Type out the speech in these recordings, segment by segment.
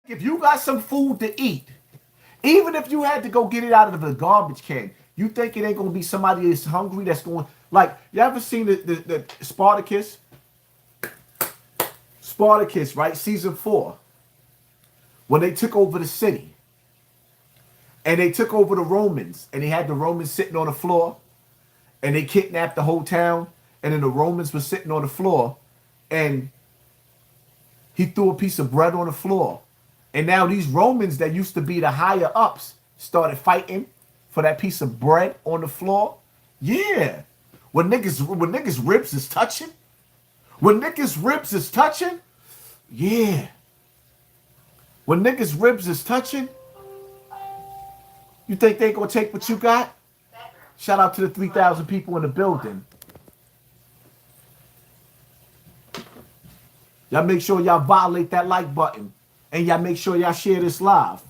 If you got some food to eat, even if you had to go get it out of the garbage can, you think it ain't gonna be somebody that's hungry that's going like you ever seen the Spartacus? Spartacus, right? Season 4. When they took over the city and they took over the Romans and they had the Romans sitting on the floor and they kidnapped the whole town and then the Romans were sitting on the floor and he threw a piece of bread on the floor. And now these Romans that used to be the higher ups started fighting for that piece of bread on the floor. Yeah. When niggas ribs is touching. When niggas ribs is touching. Yeah. When niggas ribs is touching. You think they gonna take what you got? Shout out to the 3,000 people in the building. Y'all make sure y'all violate that like button. And y'all make sure y'all share this live.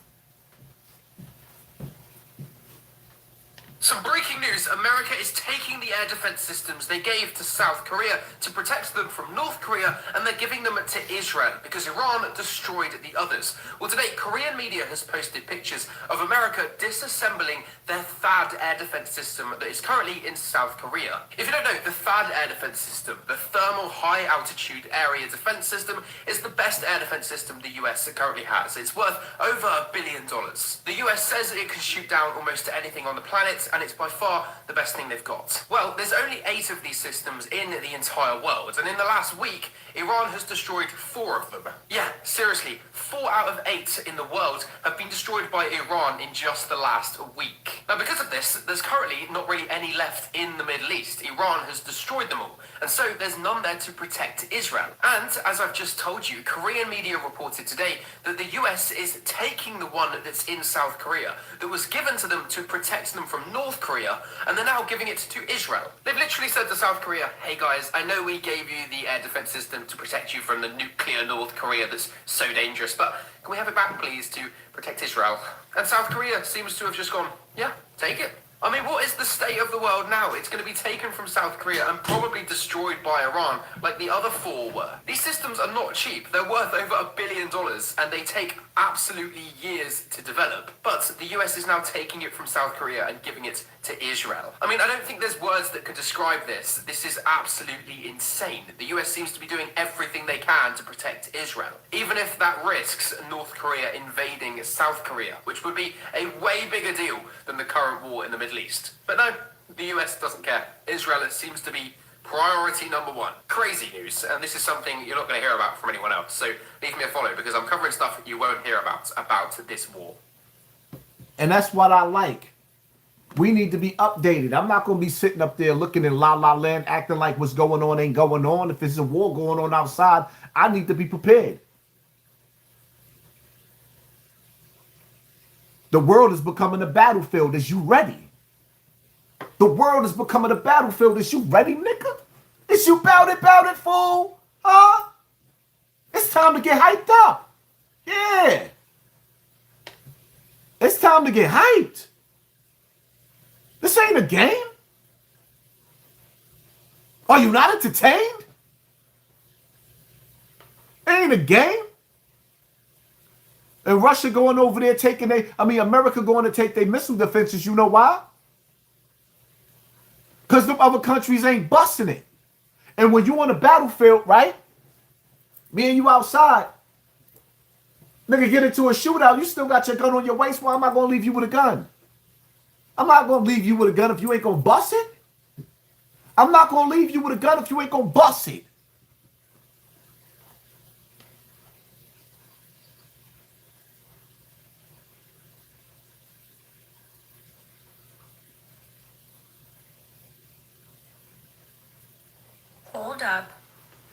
Some breaking news. America is taking the air defense systems they gave to South Korea to protect them from North Korea, and they're giving them to Israel because Iran destroyed the others. Well, today, Korean media has posted pictures of America disassembling their THAAD air defense system that is currently in South Korea. If you don't know, the THAAD air defense system, the Thermal High Altitude Area Defense System, is the best air defense system the US currently has. It's worth over $1 billion. The US says it can shoot down almost anything on the planet, and it's by far the best thing they've got. Well, there's only 8 of these systems in the entire world, and in the last week, Iran has destroyed 4 of them. Yeah, seriously, 4 out of 8 in the world have been destroyed by Iran in just the last week. Now, because of this, there's currently not really any left in the Middle East. Iran has destroyed them all, and so there's none there to protect Israel. And, as I've just told you, Korean media reported today that the US is taking the one that's in South Korea, that was given to them to protect them from North Korea, and they're now giving it to Israel. They've literally said to South Korea, hey guys, I know we gave you the air defense system to protect you from the nuclear North Korea that's so dangerous, but can we have it back, please, to protect Israel? And South Korea seems to have just gone, yeah, take it. I mean, what is the state of the world now? It's going to be taken from South Korea and probably destroyed by Iran like the other 4 were. These systems are not cheap. They're worth over $1 billion and they take absolutely years to develop. But the US is now taking it from South Korea and giving it to Israel. I mean, I don't think there's words that could describe this. This is absolutely insane. The US seems to be doing everything they can to protect Israel, even if that risks North Korea invading South Korea, which would be a way bigger deal than the current war in the Middle East. But no, the US doesn't care. Israel seems to be priority number 1. Crazy news, and this is something you're not going to hear about from anyone else. So leave me a follow because I'm covering stuff you won't hear about this war. And that's what I like. We need to be updated. I'm not going to be sitting up there looking in La La Land, acting like what's going on ain't going on. If there's a war going on outside, I need to be prepared. The world is becoming a battlefield. Is you ready? The world is becoming a battlefield. Is you ready, nigga? Is you bout it, fool? Huh? It's time to get hyped up. Yeah. It's time to get hyped. This ain't a game. Are you not entertained? It ain't a game. And Russia going over there taking America going to take their missile defenses. You know why? Because the other countries ain't busting it. And when you on the battlefield, right? Me and you outside, nigga get into a shootout, you still got your gun on your waist. Why am I going to leave you with a gun? I'm not going to leave you with a gun if you ain't going to bust it. I'm not going to leave you with a gun if you ain't going to bust it. Hold up.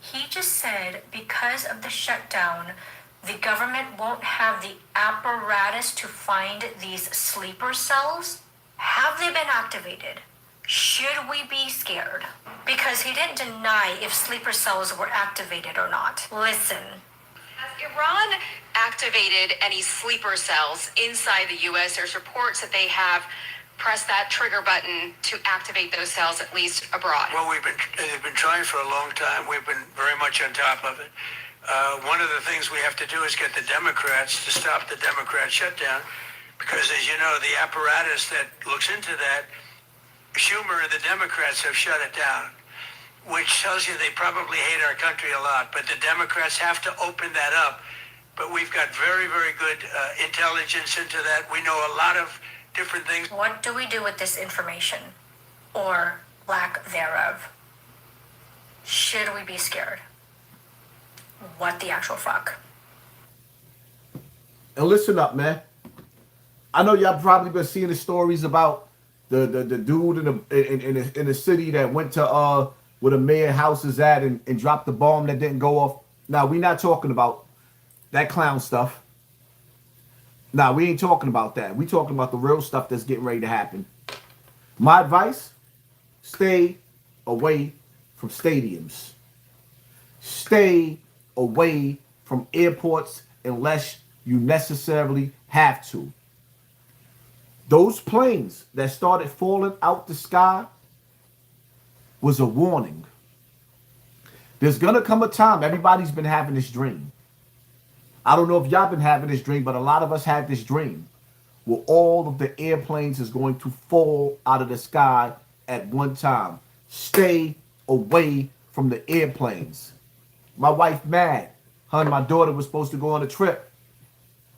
He just said because of the shutdown, the government won't have the apparatus to find these sleeper cells. Have they been activated? Should we be scared? Because he didn't deny if sleeper cells were activated or not. Listen. Has Iran activated any sleeper cells inside the U.S.? There's reports that they have pressed that trigger button to activate those cells, at least abroad. Well, they've been trying for a long time. We've been very much on top of it. One of the things we have to do is get the Democrats to stop the Democrat shutdown, because as you know, the apparatus that looks into that, Schumer and the Democrats have shut it down, which tells you they probably hate our country a lot. But the Democrats have to open that up. But we've got very, very good intelligence into that. We know a lot of different things. What do we do with this information, or lack thereof? Should we be scared? What the actual fuck? And listen up, man. I know y'all probably been seeing the stories about the dude in the city that went to where the mayor house is at and dropped the bomb that didn't go off. Now, we not talking about that clown stuff. Nah, we ain't talking about that. We talking about the real stuff that's getting ready to happen. My advice, stay away from stadiums. Stay away from airports unless you necessarily have to. Those planes that started falling out the sky was a warning. There's going to come a time, everybody's been having this dream. I don't know if y'all been having this dream, but a lot of us had this dream where all of the airplanes is going to fall out of the sky at one time. Stay away from the airplanes. My wife mad. Her and my daughter was supposed to go on a trip.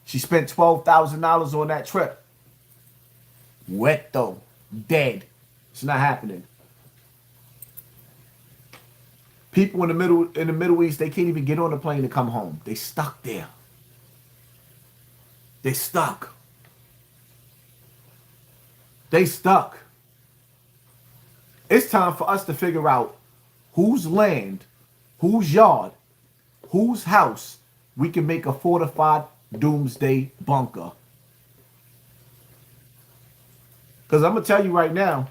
She spent $12,000 on that trip. Wet though. Dead. It's not happening. People in the Middle East, they can't even get on the plane to come home. They stuck there. They stuck. They stuck. It's time for us to figure out whose land, whose yard, whose house we can make a fortified doomsday bunker. Because I'm going to tell you right now,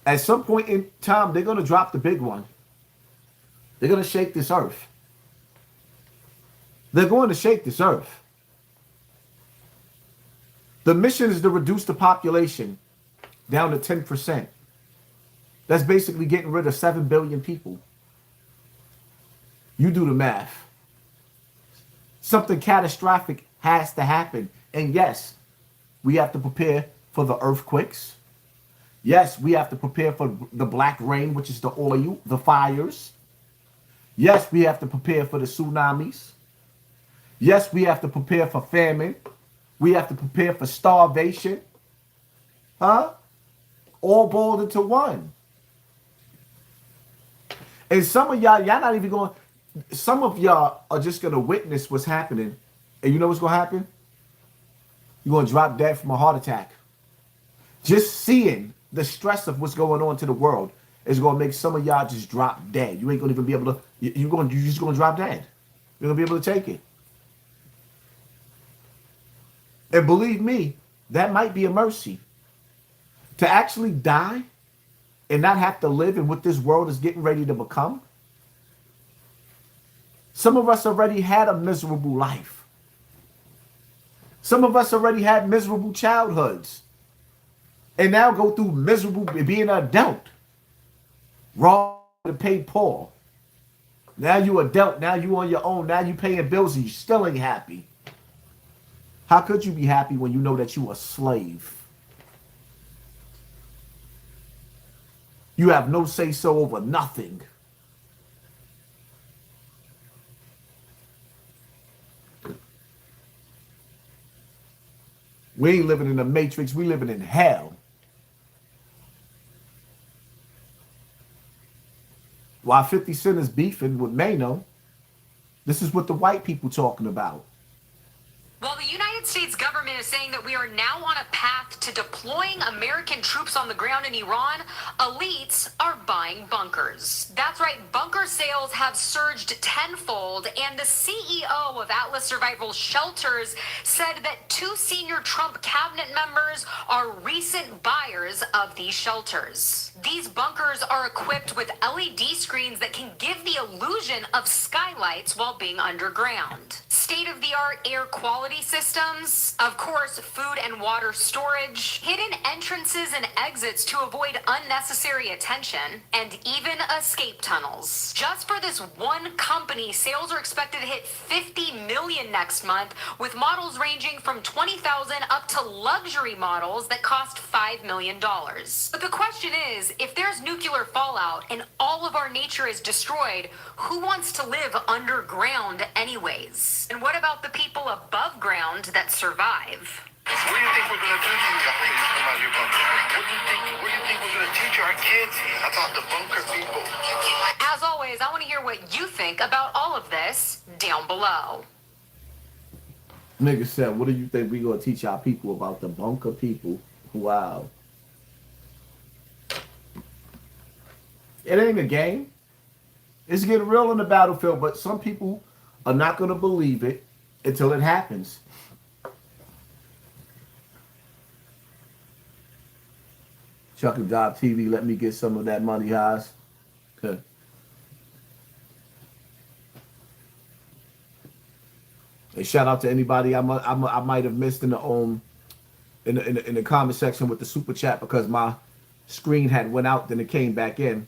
at some point in time, they're going to drop the big one. They're going to shake this earth. They're going to shake this earth. The mission is to reduce the population down to 10%. That's basically getting rid of 7 billion people. You do the math. Something catastrophic has to happen. And yes, we have to prepare for the earthquakes. Yes, we have to prepare for the black rain, which is the oil, the fires. Yes, we have to prepare for the tsunamis. Yes, we have to prepare for famine. We have to prepare for starvation. Huh? All boiled into one. And some of y'all not even going, some of y'all are just going to witness what's happening. And you know what's going to happen? You're going to drop dead from a heart attack. Just seeing the stress of what's going on to the world is going to make some of y'all just drop dead. You ain't going to even be able to, you're just going to drop dead. You're going to be able to take it. And believe me, that might be a mercy. To actually die and not have to live in what this world is getting ready to become. Some of us already had a miserable life. Some of us already had miserable childhoods. And now go through miserable being an adult. Raw to pay Paul. Now you adult. Now you on your own. Now you paying bills and you still ain't happy. How could you be happy when you know that you a slave? You have no say-so over nothing. We ain't living in the matrix. We living in hell. While 50 Cent is beefing with Mano, this is what the white people talking about. Well, the United States government is saying that we are now on a path to deploying American troops on the ground in Iran. Elites are buying bunkers. That's right, bunker sales have surged tenfold, and the CEO of Atlas Survival Shelters said that 2 senior Trump cabinet members are recent buyers of these shelters. These bunkers are equipped with LED screens that can give the illusion of skylights while being underground. State-of-the-art air quality systems systems, of course, food and water storage, hidden entrances and exits to avoid unnecessary attention, and even escape tunnels. Just for this one company, sales are expected to hit 50 million next month, with models ranging from 20,000 up to luxury models that cost $5 million. But the question is, if there's nuclear fallout and all of our nature is destroyed, who wants to live underground anyways? And what about the people above ground that survive? What do you think we're going to do to you after you come out of your bunker? What do you think we're going to teach our kids about the bunker people? As always, I want to hear what you think about all of this down below. Nigga said, what do you think we gonna teach our people about the bunker people? Wow. It ain't a game. It's getting real in the battlefield, but some people are not gonna believe it until it happens. Chuck and Job TV, let me get some of that money, guys. Good. Hey, shout out to anybody I might have missed in the comment section with the super chat because my screen had went out, then it came back in.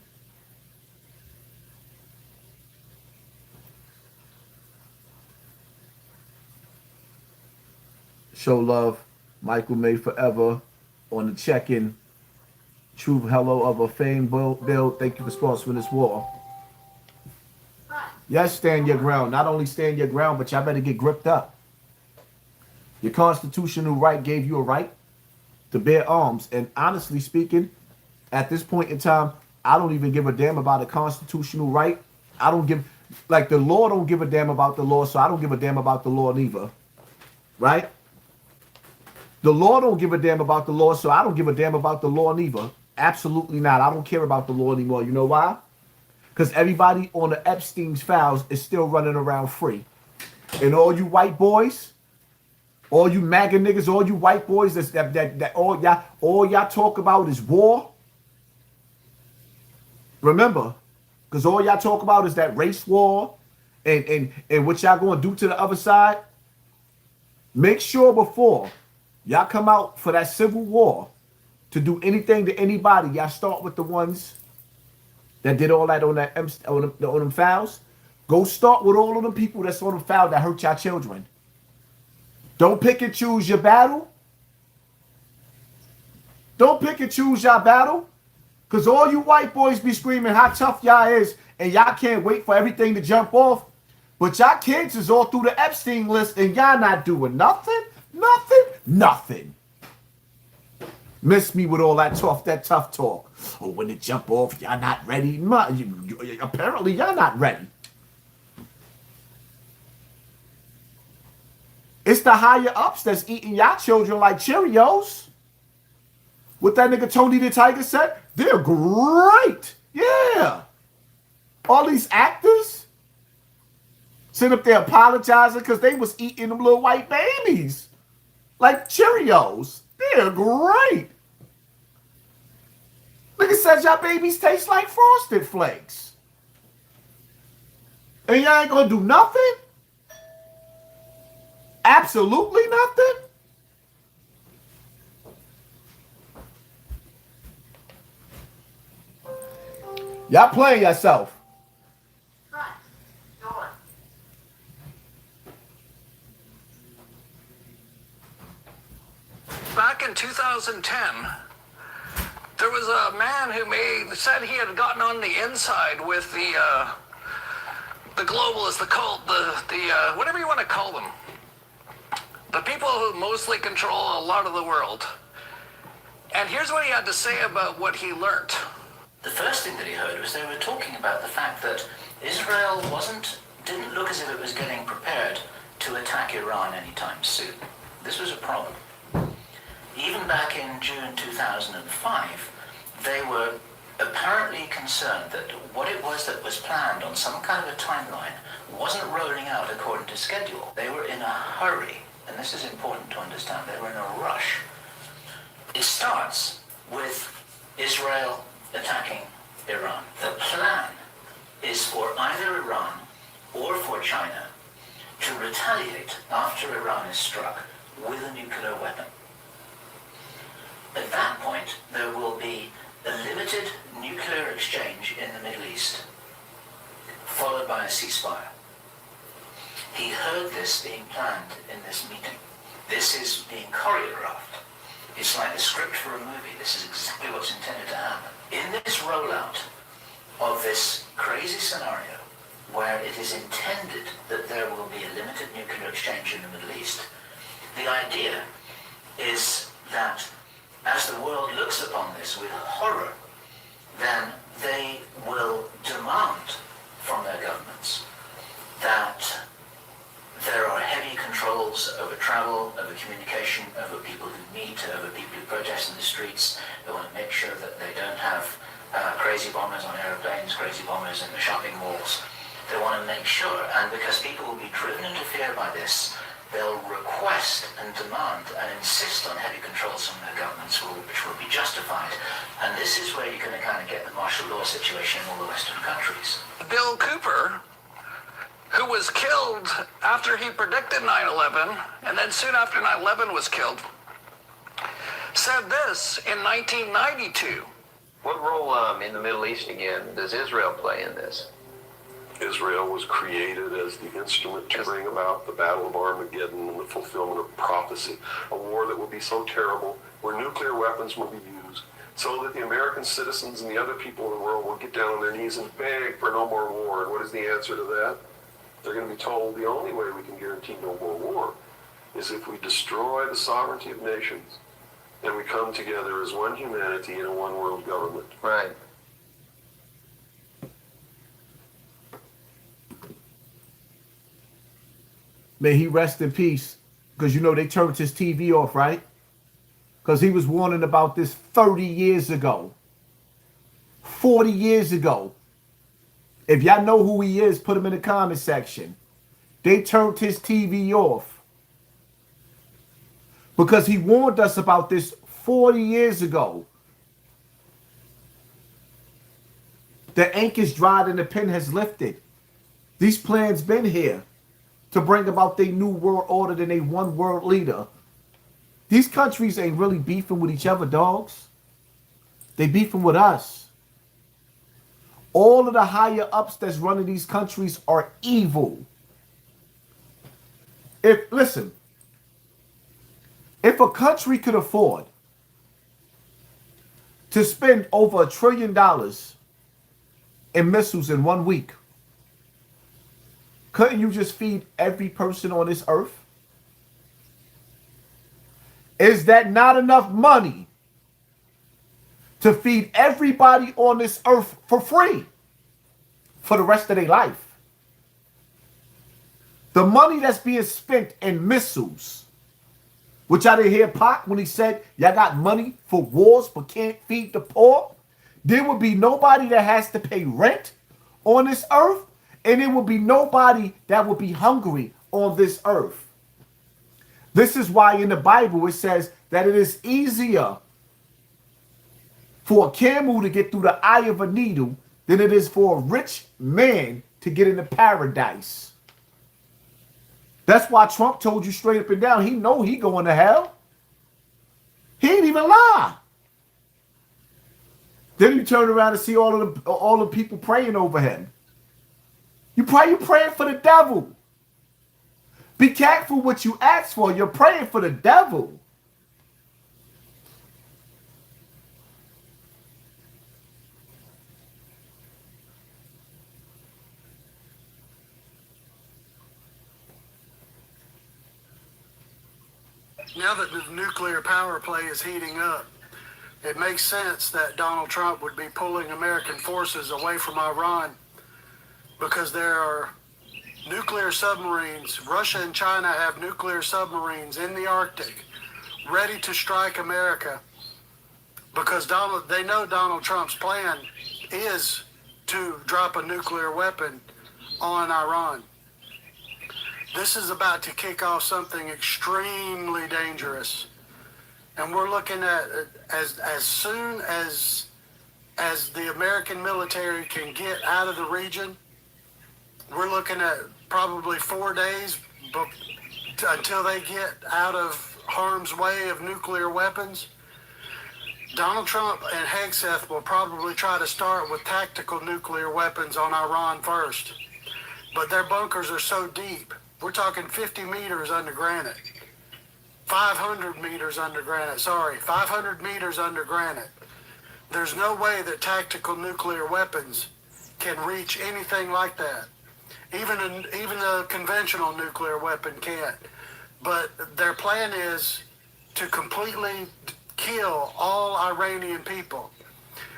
Show love, Michael May forever on the check-in. True hello of a fame Bill. Thank you for sponsoring this war. Yes, stand your ground. Not only stand your ground, but y'all better get gripped up. Your constitutional right gave you a right to bear arms. And honestly speaking, at this point in time, I don't even give a damn about a constitutional right. I don't give, like the law don't give a damn about the law, so I don't give a damn about the law neither. Right? The law don't give a damn about the law, so I don't give a damn about the law neither. Absolutely not. I don't care about the law anymore. You know why? Because everybody on the Epstein's files is still running around free. And all you white boys, all you MAGA niggas, all you white boys, that all y'all talk about is war. Remember, because all y'all talk about is that race war and what y'all going to do to the other side. Make sure before y'all come out for that civil war to do anything to anybody, y'all start with the ones that did all that on them files. Go start with all of them people that's on the file that hurt y'all children. Don't pick and choose your battle. Don't pick and choose your battle. Because all you white boys be screaming how tough y'all is and y'all can't wait for everything to jump off. But y'all kids is all through the Epstein list and y'all not doing nothing. Miss me with all that tough talk. Oh, when it jump off, y'all not ready. Apparently, y'all not ready. It's the higher ups that's eating y'all children like Cheerios. What that nigga Tony the Tiger said, they're great. Yeah. All these actors sit up there apologizing because they was eating them little white babies like Cheerios. They're great. Nigga says y'all babies taste like Frosted Flakes. And y'all ain't gonna do nothing? Absolutely nothing? Y'all playing yourself. Back in 2010, there was a man who said he had gotten on the inside with the globalists, the cult, the whatever you want to call them, the people who mostly control a lot of the world. And here's what he had to say about what he learned. The first thing that he heard was they were talking about the fact that Israel didn't look as if it was getting prepared to attack Iran anytime soon. This was a problem. Even back in June 2005, they were apparently concerned that what it was that was planned on some kind of a timeline wasn't rolling out according to schedule. They were in a hurry, and this is important to understand. They were in a rush. It starts with Israel attacking Iran. The plan is for either Iran or for China to retaliate after Iran is struck with a nuclear weapon. At that point, there will be a limited nuclear exchange in the Middle East, followed by a ceasefire. He heard this being planned in this meeting. This is being choreographed. It's like a script for a movie. This is exactly what's intended to happen. In this rollout of this crazy scenario, where it is intended that there will be a limited nuclear exchange in the Middle East, the idea is that as the world looks upon this with horror, then they will demand from their governments that there are heavy controls over travel, over communication, over people who meet, over people who protest in the streets. They want to make sure that they don't have crazy bombers on airplanes, crazy bombers in the shopping malls. They want to make sure, and because people will be driven into fear by this, they'll request and demand and insist on heavy controls from their governments, which will be justified. And this is where you're going to kind of get the martial law situation in all the Western countries. Bill Cooper, who was killed after he predicted 9/11, and then soon after 9/11 was killed, said this in 1992. What role in the Middle East again does Israel play in this? Israel was created as the instrument to bring about the Battle of Armageddon and the fulfillment of prophecy, a war that will be so terrible, where nuclear weapons will be used, so that the American citizens and the other people in the world will get down on their knees and beg for no more war. And what is the answer to that? They're going to be told the only way we can guarantee no more war is if we destroy the sovereignty of nations and we come together as one humanity in a one world government. Right. May he rest in peace. Because you know they turned his TV off, right? Because he was warning about this 30 years ago. 40 years ago. If y'all know who he is, put him in the comment section. They turned his TV off. Because he warned us about this 40 years ago. The ink is dried and the pen has lifted. These plans been here to bring about their new world order and a one world leader. These countries ain't really beefing with each other, dogs. They beefing with us. All of the higher ups that's running these countries are evil. Listen, if a country could afford to spend over $1 trillion in missiles in 1 week, couldn't you just feed every person on this earth? Is that not enough money to feed everybody on this earth for free for the rest of their life? The money that's being spent in missiles, which I didn't hear Pac when he said, y'all got money for wars but can't feed the poor. There would be nobody that has to pay rent on this earth. And there will be nobody that will be hungry on this earth. This is why in the Bible it says that it is easier for a camel to get through the eye of a needle than it is for a rich man to get into paradise. That's why Trump told you straight up and down, he know he going to hell. He ain't even lie. Then you turn around and see all the people praying over him. You praying for the devil. Be careful what you ask for. You're praying for the devil. Now that the nuclear power play is heating up, it makes sense that Donald Trump would be pulling American forces away from Iran, because there are nuclear submarines. Russia and China have nuclear submarines in the Arctic ready to strike America, because they know Donald Trump's plan is to drop a nuclear weapon on Iran. This is about to kick off something extremely dangerous. And we're looking at as soon as the American military can get out of the region, we're looking at probably 4 days, but until they get out of harm's way of nuclear weapons, Donald Trump and Hegseth will probably try to start with tactical nuclear weapons on Iran first. But their bunkers are so deep. We're talking 50 meters under granite. 500 meters under granite. 500 meters under granite. There's no way that tactical nuclear weapons can reach anything like that. Even a conventional nuclear weapon can't. But their plan is to completely kill all Iranian people.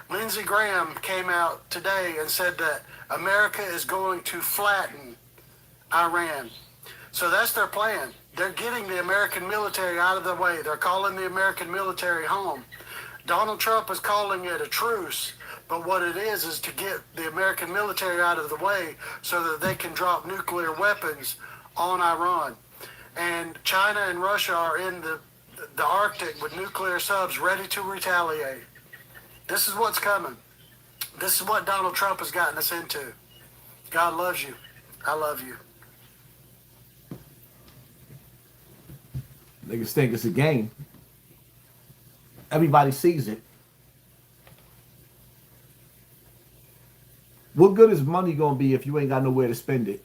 Lindsey Graham came out today and said that America is going to flatten Iran. So that's their plan. They're getting the American military out of the way. They're calling the American military home. Donald Trump is calling it a truce, but what it is to get the American military out of the way so that they can drop nuclear weapons on Iran. And China and Russia are in the Arctic with nuclear subs ready to retaliate. This is what's coming. This is what Donald Trump has gotten us into. God loves you. I love you. Niggas think it's a game. Everybody sees it. What good is money gonna be if you ain't got nowhere to spend it?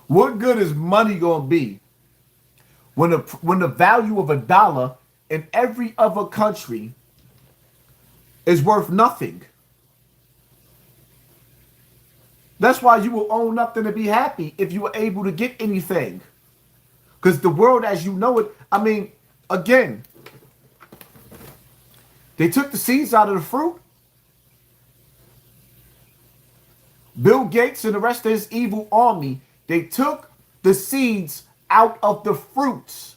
What good is money gonna be when the value of $1 in every other country is worth nothing? That's why you will own nothing to be happy if you were able to get anything. Because the world as you know it, I mean, again, they took the seeds out of the fruit. Bill Gates and the rest of his evil army, they took the seeds out of the fruits.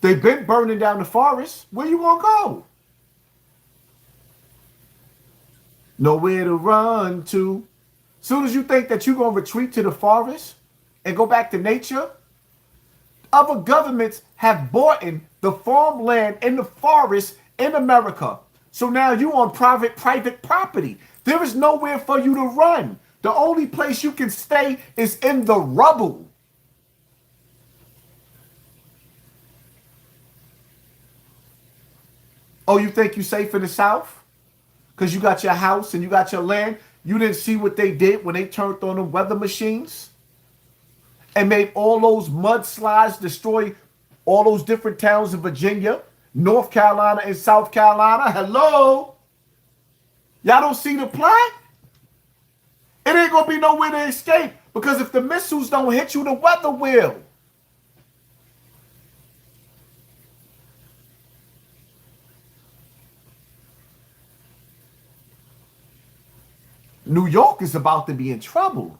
They've been burning down the forest. Where you gonna go? Nowhere to run to. Soon as you think that you're gonna retreat to the forest and go back to nature, other governments have bought in the farmland in the forest in America. So now you on private property. There is nowhere for you to run. The only place you can stay is in the rubble. Oh, you think you're safe in the South? Because you got your house and you got your land. You didn't see what they did when they turned on the weather machines and made all those mudslides destroy all those different towns in Virginia, North Carolina, and South Carolina. Hello? Y'all don't see the plot? It ain't going to be nowhere to escape because if the missiles don't hit you, the weather will. New York is about to be in trouble.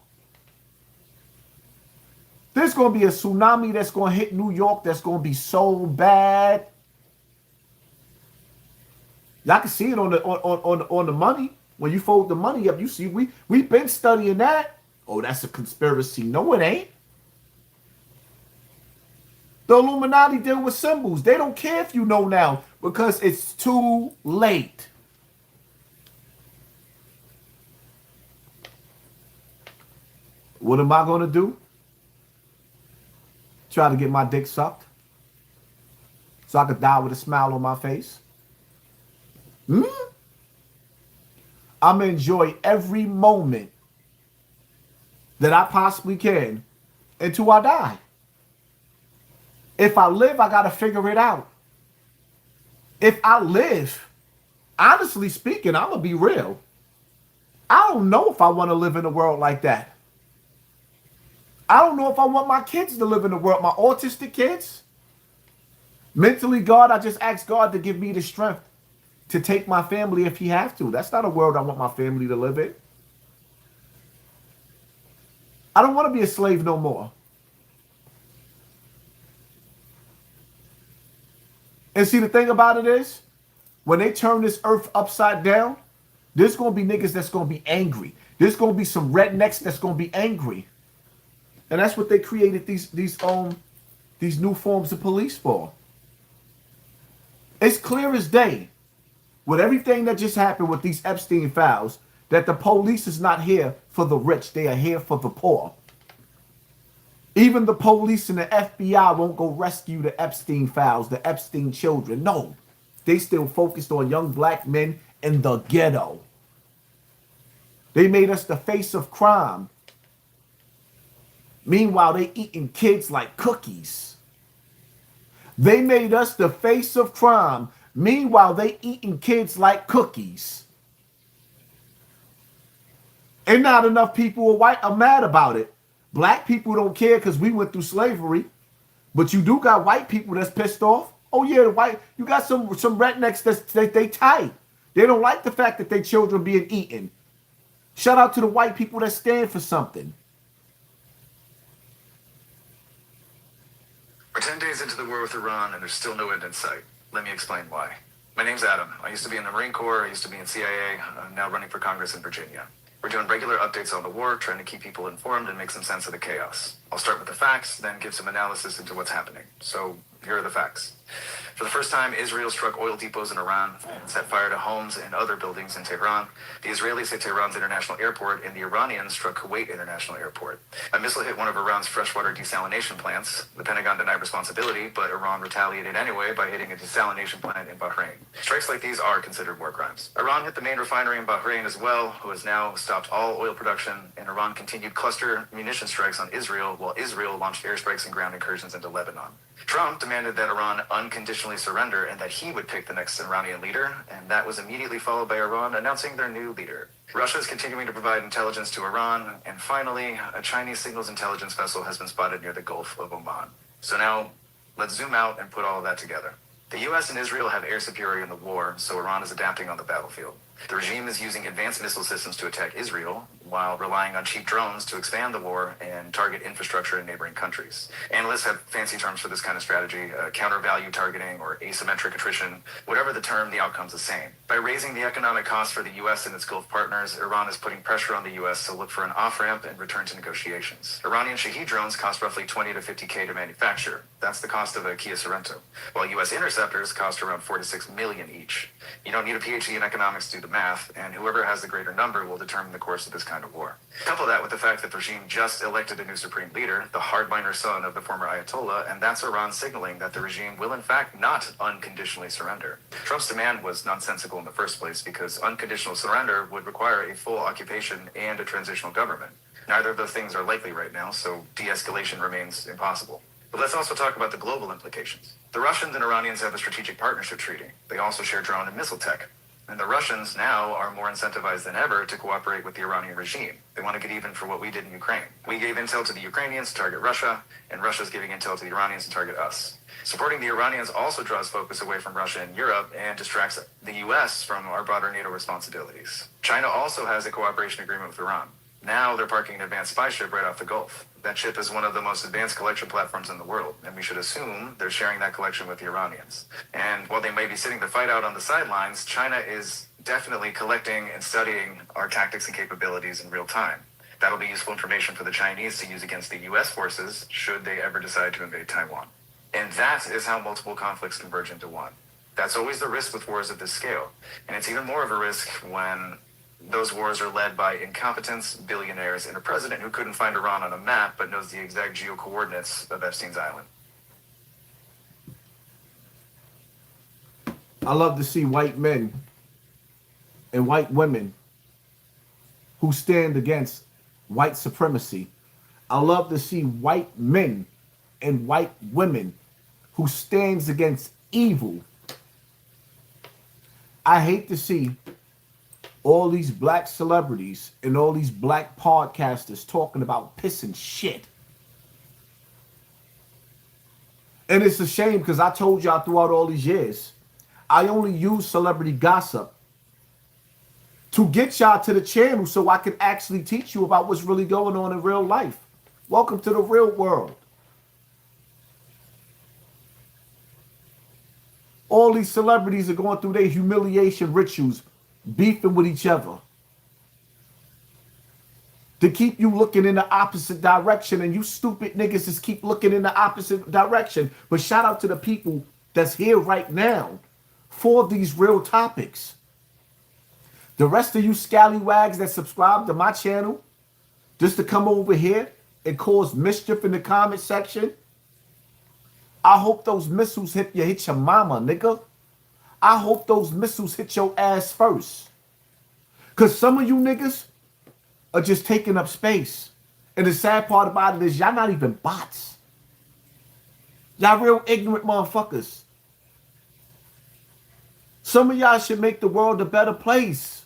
There's going to be a tsunami that's going to hit New York that's going to be so bad. Y'all can see it on the money. When you fold the money up, you see we've been studying that. Oh, that's a conspiracy. No, it ain't. The Illuminati deal with symbols. They don't care if you know now because it's too late. What am I going to do? Try to get my dick sucked so I could die with a smile on my face? I'm going to enjoy every moment that I possibly can until I die. If I live, I got to figure it out. If I live, honestly speaking, I'm going to be real. I don't know if I want to live in a world like that. I don't know if I want my kids to live in the world, my autistic kids. Mentally, God, I just ask God to give me the strength to take my family if he have to. That's not a world I want my family to live in. I don't want to be a slave no more. And see, the thing about it is, when they turn this earth upside down, there's going to be niggas that's going to be angry. There's going to be some rednecks that's going to be angry. And that's what they created these new forms of police for. It's clear as day with everything that just happened with these Epstein files that the police is not here for the rich. They are here for the poor. Even the police and the FBI won't go rescue the Epstein files, the Epstein children. No, they still focused on young black men in the ghetto. They made us the face of crime. Meanwhile, they eating kids like cookies. They made us the face of crime. Meanwhile, they eating kids like cookies. And not enough people are mad about it. Black people don't care because we went through slavery. But you do got white people that's pissed off. Oh yeah, you got some rednecks they tight. They don't like the fact that their children being eaten. Shout out to the white people that stand for something. We're 10 days into the war with Iran and there's still no end in sight. Let me explain why. My name's Adam. I used to be in the Marine Corps. I used to be in CIA. I'm now running for Congress in Virginia. We're doing regular updates on the war, trying to keep people informed and make some sense of the chaos. I'll start with the facts, then give some analysis into what's happening. So here are the facts. For the first time, Israel struck oil depots in Iran and set fire to homes and other buildings in Tehran. The Israelis hit Tehran's international airport, and the Iranians struck Kuwait International Airport. A missile hit one of Iran's freshwater desalination plants. The Pentagon denied responsibility, but Iran retaliated anyway by hitting a desalination plant in Bahrain. Strikes like these are considered war crimes. Iran hit the main refinery in Bahrain as well, who has now stopped all oil production, and Iran continued cluster munition strikes on Israel, while Israel launched airstrikes and ground incursions into Lebanon. Trump demanded that Iran unconditionally surrender and that he would pick the next Iranian leader, and that was immediately followed by Iran announcing their new leader. Russia is continuing to provide intelligence to Iran, and finally, a Chinese signals intelligence vessel has been spotted near the Gulf of Oman. So now, let's zoom out and put all of that together. The US and Israel have air superiority in the war, so Iran is adapting on the battlefield. The regime is using advanced missile systems to attack Israel, while relying on cheap drones to expand the war and target infrastructure in neighboring countries. Analysts have fancy terms for this kind of strategy, counter-value targeting or asymmetric attrition. Whatever the term, the outcome's the same. By raising the economic cost for the US and its Gulf partners, Iran is putting pressure on the US to look for an off-ramp and return to negotiations. Iranian Shahed drones cost roughly 20 to 50K to manufacture. That's the cost of a Kia Sorento. While US interceptors cost around 4 to 6 million each. You don't need a PhD in economics to do the math, and whoever has the greater number will determine the course of this kind of war. Couple that with the fact that the regime just elected a new supreme leader, the hardliner son of the former Ayatollah, and that's Iran signaling that the regime will in fact not unconditionally surrender. Trump's demand was nonsensical in the first place because unconditional surrender would require a full occupation and a transitional government. Neither of those things are likely right now, so de-escalation remains impossible. But let's also talk about the global implications. The Russians and Iranians have a strategic partnership treaty. They also share drone and missile tech. And the Russians now are more incentivized than ever to cooperate with the Iranian regime. They want to get even for what we did in Ukraine. We gave intel to the Ukrainians to target Russia, and Russia's giving intel to the Iranians to target us. Supporting the Iranians also draws focus away from Russia and Europe and distracts the US from our broader NATO responsibilities. China also has a cooperation agreement with Iran. Now they're parking an advanced spy ship right off the Gulf. That ship is one of the most advanced collection platforms in the world, and we should assume they're sharing that collection with the Iranians. And while they may be sitting the fight out on the sidelines, China is definitely collecting and studying our tactics and capabilities in real time. That'll be useful information for the Chinese to use against the US forces should they ever decide to invade Taiwan. And that is how multiple conflicts converge into one. That's always the risk with wars of this scale. And it's even more of a risk when those wars are led by incompetents, billionaires, and a president who couldn't find Iran on a map but knows the exact geo-coordinates of Epstein's Island. I love to see white men and white women who stand against white supremacy. I love to see white men and white women who stands against evil. I hate to see all these black celebrities and all these black podcasters talking about piss and shit. And it's a shame because I told y'all throughout all these years, I only use celebrity gossip to get y'all to the channel so I can actually teach you about what's really going on in real life. Welcome to the real world. All these celebrities are going through their humiliation rituals, beefing with each other to keep you looking in the opposite direction, and you stupid niggas just keep looking in the opposite direction. But shout out to the people that's here right now for these real topics. The rest of you scallywags that subscribe to my channel just to come over here and cause mischief in the comment section, I hope those missiles hit your mama, nigga. I hope those missiles hit your ass first. Because some of you niggas are just taking up space. And the sad part about it is y'all not even bots. Y'all real ignorant motherfuckers. Some of y'all should make the world a better place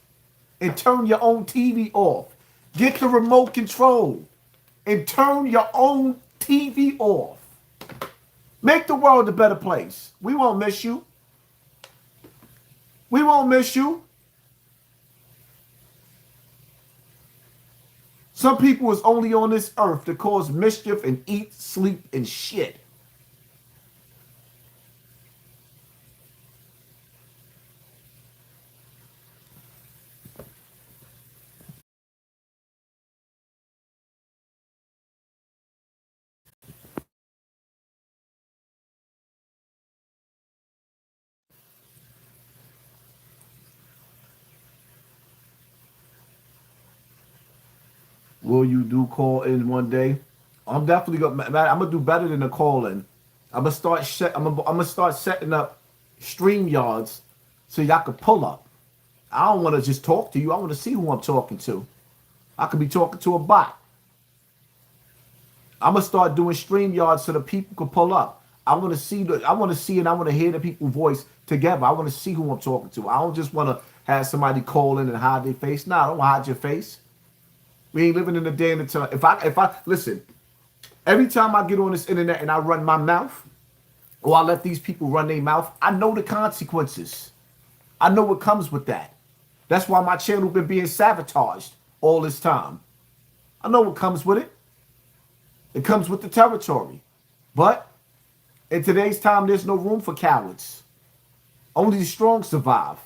and turn your own TV off. Get the remote control and turn your own TV off. Make the world a better place. We won't miss you. We won't miss you. Some people is only on this earth to cause mischief and eat, sleep, and shit. Will you do call in one day? I'm definitely gonna. Man, I'm gonna do better than the call in. I'm gonna start setting up stream yards so y'all can pull up. I don't want to just talk to you. I want to see who I'm talking to. I could be talking to a bot. I'm gonna start doing stream yards so the people can pull up. I want to see and I want to hear the people's voice together. I want to see who I'm talking to. I don't just want to have somebody call in and hide their face. Nah, don't hide your face. We ain't living in a day and a time. If I listen, every time I get on this internet and I run my mouth, or I let these people run their mouth, I know the consequences. I know what comes with that. That's why my channel been being sabotaged all this time. I know what comes with it. It comes with the territory. But in today's time, there's no room for cowards. Only the strong survive.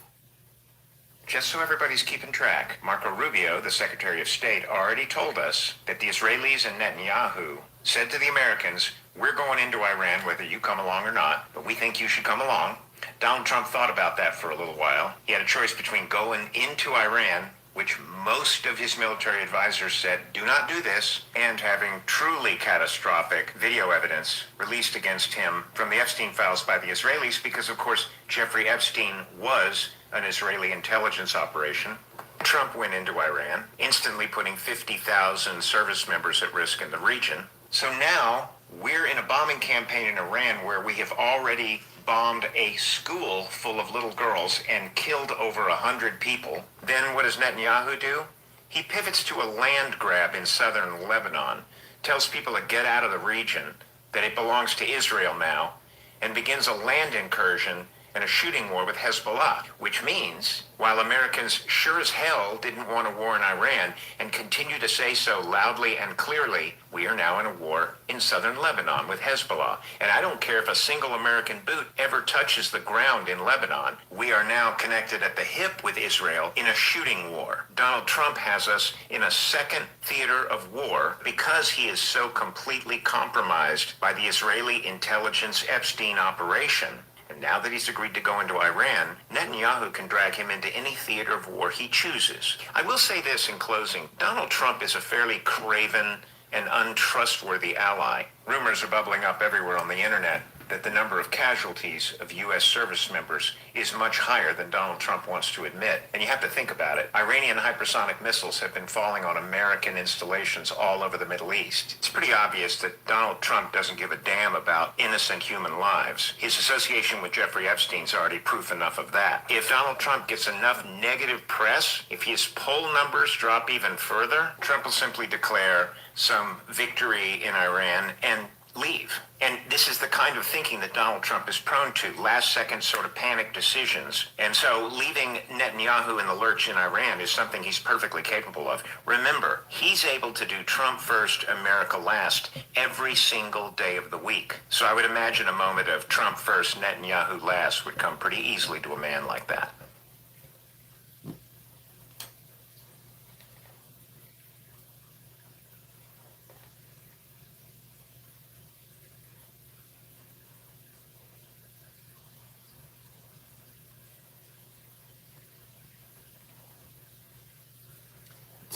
Just so everybody's keeping track, Marco Rubio, the Secretary of State, already told us that the Israelis and Netanyahu said to the Americans, we're going into Iran whether you come along or not, but we think you should come along. Donald Trump thought about that for a little while. He had a choice between going into Iran, which most of his military advisors said, do not do this, and having truly catastrophic video evidence released against him from the Epstein files by the Israelis, because of course, Jeffrey Epstein was an Israeli intelligence operation. Trump went into Iran, instantly putting 50,000 service members at risk in the region. So now we're in a bombing campaign in Iran where we have already bombed a school full of little girls and killed over 100 people. Then what does Netanyahu do? He pivots to a land grab in southern Lebanon, tells people to get out of the region, that it belongs to Israel now, and begins a land incursion and a shooting war with Hezbollah, which means while Americans sure as hell didn't want a war in Iran and continue to say so loudly and clearly, we are now in a war in southern Lebanon with Hezbollah. And I don't care if a single American boot ever touches the ground in Lebanon. We are now connected at the hip with Israel in a shooting war. Donald Trump has us in a second theater of war because he is so completely compromised by the Israeli intelligence Epstein operation. And now that he's agreed to go into Iran, Netanyahu can drag him into any theater of war he chooses. I will say this in closing. Donald Trump is a fairly craven and untrustworthy ally. Rumors are bubbling up everywhere on the internet that the number of casualties of U.S. service members is much higher than Donald Trump wants to admit. And you have to think about it. Iranian hypersonic missiles have been falling on American installations all over the Middle East. It's pretty obvious that Donald Trump doesn't give a damn about innocent human lives. His association with Jeffrey Epstein's already proof enough of that. If Donald Trump gets enough negative press, if his poll numbers drop even further, Trump will simply declare some victory in Iran and leave. And this is the kind of thinking that Donald Trump is prone to, last-second sort of panic decisions. And so leaving Netanyahu in the lurch in Iran is something he's perfectly capable of. Remember, he's able to do Trump first, America last every single day of the week. So I would imagine a moment of Trump first, Netanyahu last would come pretty easily to a man like that.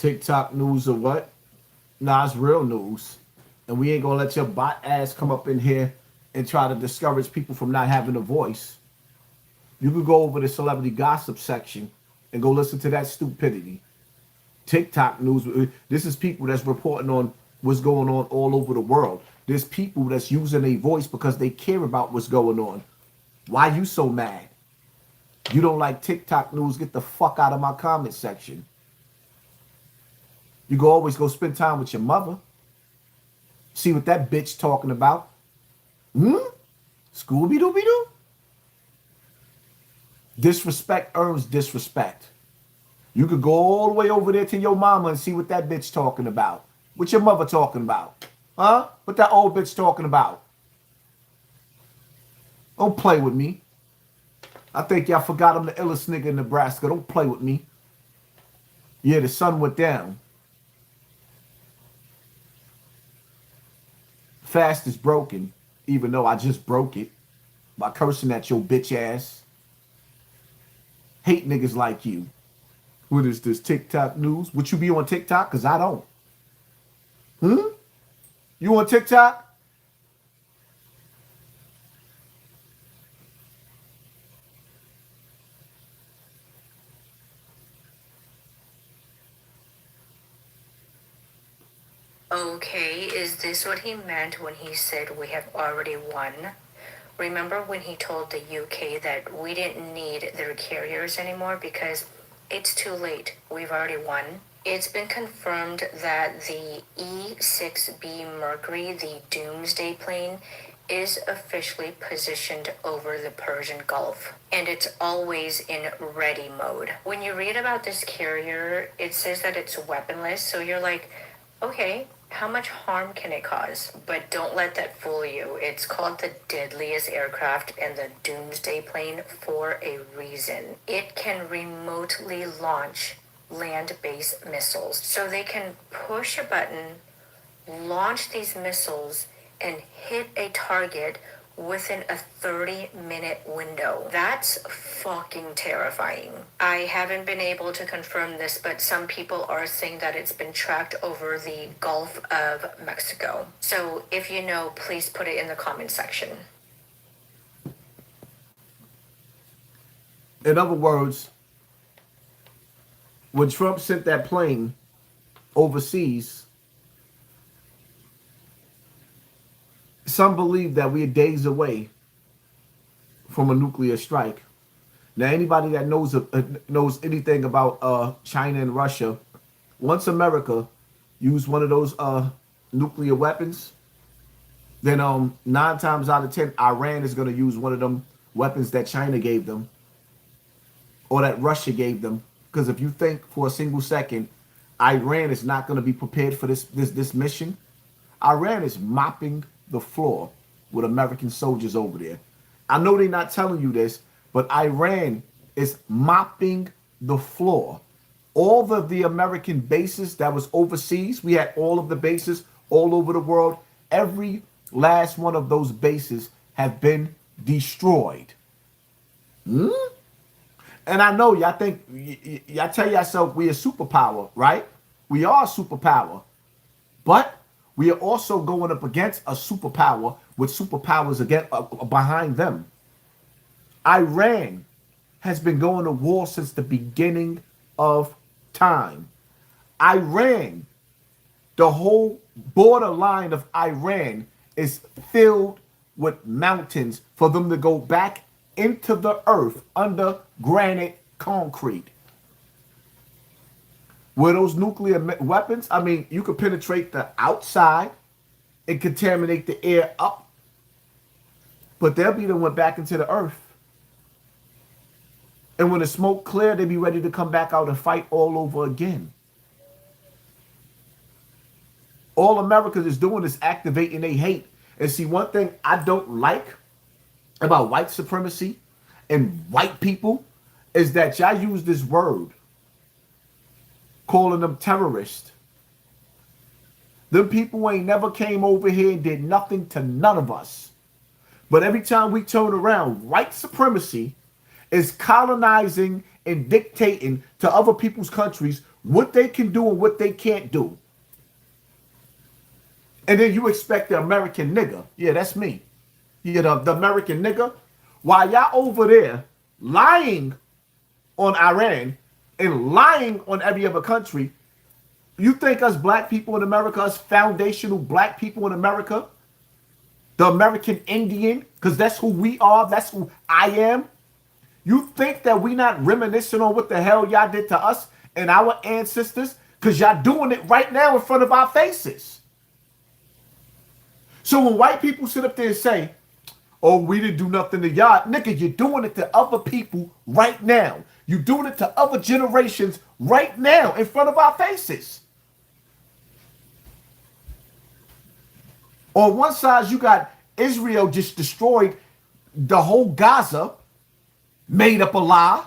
TikTok news or what? Nah, it's real news. And we ain't gonna let your bot ass come up in here and try to discourage people from not having a voice. You could go over the celebrity gossip section and go listen to that stupidity. TikTok news. This is people that's reporting on what's going on all over the world. There's people that's using a voice because they care about what's going on. Why you so mad? You don't like TikTok news? Get the fuck out of my comment section. You can always go spend time with your mother. See what that bitch talking about. Scooby-Dooby-Doo? Disrespect earns disrespect. You could go all the way over there to your mama and see what that bitch talking about. What your mother talking about? Huh? What that old bitch talking about? Don't play with me. I think y'all forgot I'm the illest nigga in Nebraska. Don't play with me. Yeah, the sun went down. Fast is broken, even though I just broke it by cursing at your bitch ass. Hate niggas like you. What is this TikTok news? Would you be on TikTok? Because I don't. You on TikTok? Okay, is this what he meant when he said we have already won? Remember when he told the UK that we didn't need their carriers anymore because it's too late, we've already won? It's been confirmed that the E-6B Mercury, the Doomsday plane, is officially positioned over the Persian Gulf, and it's always in ready mode. When you read about this carrier, it says that it's weaponless, so you're like, okay, how much harm can it cause? But don't let that fool you. It's called the deadliest aircraft and the Doomsday plane for a reason. It can remotely launch land-based missiles. So they can push a button, launch these missiles, and hit a target within a 30-minute window. That's fucking terrifying. I haven't been able to confirm this, but some people are saying that it's been tracked over the Gulf of Mexico. So if you know, please put it in the comment section. In other words, when Trump sent that plane overseas, some believe that we're days away from a nuclear strike. Now, anybody that knows anything about China and Russia, once America used one of those nuclear weapons, then 9 times out of 10, Iran is going to use one of them weapons that China gave them or that Russia gave them. Because if you think for a single second, Iran is not going to be prepared for this mission, Iran is mopping the floor with American soldiers over there. I know they're not telling you this, but Iran is mopping the floor. All of the American bases that was overseas, we had all of the bases all over the world. Every last one of those bases have been destroyed. And I know y'all think, y'all tell yourself we a superpower, right? We are a superpower. But we are also going up against a superpower with superpowers again behind them. Iran has been going to war since the beginning of time. Iran, the whole borderline of Iran is filled with mountains for them to go back into the earth under granite concrete. Where those nuclear weapons, I mean, you could penetrate the outside and contaminate the air up, but they'll be the one back into the earth. And when the smoke clear, they'll be ready to come back out and fight all over again. All America is doing is activating their hate. And see, one thing I don't like about white supremacy and white people is that y'all use this word, calling them terrorists. Them people ain't never came over here and did nothing to none of us. But every time we turn around, white supremacy is colonizing and dictating to other people's countries what they can do and what they can't do. And then you expect the American nigger. Yeah, that's me. Yeah, the American nigger. While y'all over there lying on Iran and lying on every other country, you think us black people in America, us foundational black people in America, the American Indian, because that's who we are, that's who I am, you think that we not reminiscing on what the hell y'all did to us and our ancestors? Because y'all doing it right now in front of our faces. So when white people sit up there and say, oh, we didn't do nothing to y'all, nigga, you're doing it to other people right now. You're doing it to other generations right now in front of our faces. On one side, you got Israel just destroyed the whole Gaza, made up a lie.